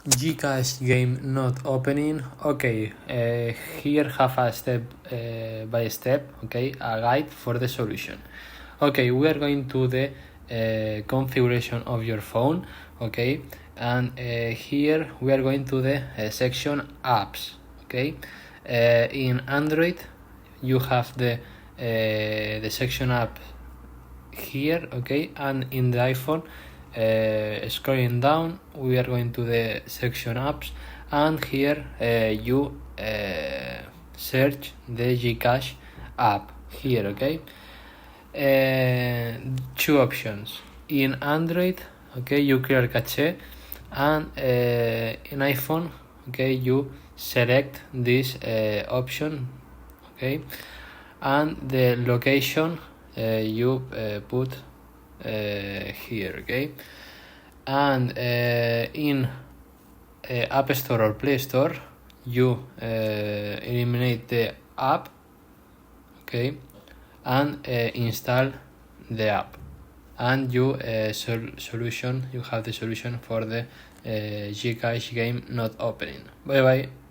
GCash game not opening. Okay, here have a step by step, okay, a guide for the solution. Okay, we are going to the configuration of your phone, okay, and here we are going to the section apps, okay. In Android you have the section app here, okay, and in the iPhone, scrolling down, we are going to the section apps, and here you search the GCash app here, okay. Two options in Android, okay, you clear cache, and in iPhone, okay, you select this option, okay, and the location you put here, okay, and in App Store or Play Store you eliminate the app, okay, and install the app, and you solution, you have the solution for the GCash game not opening. Bye bye.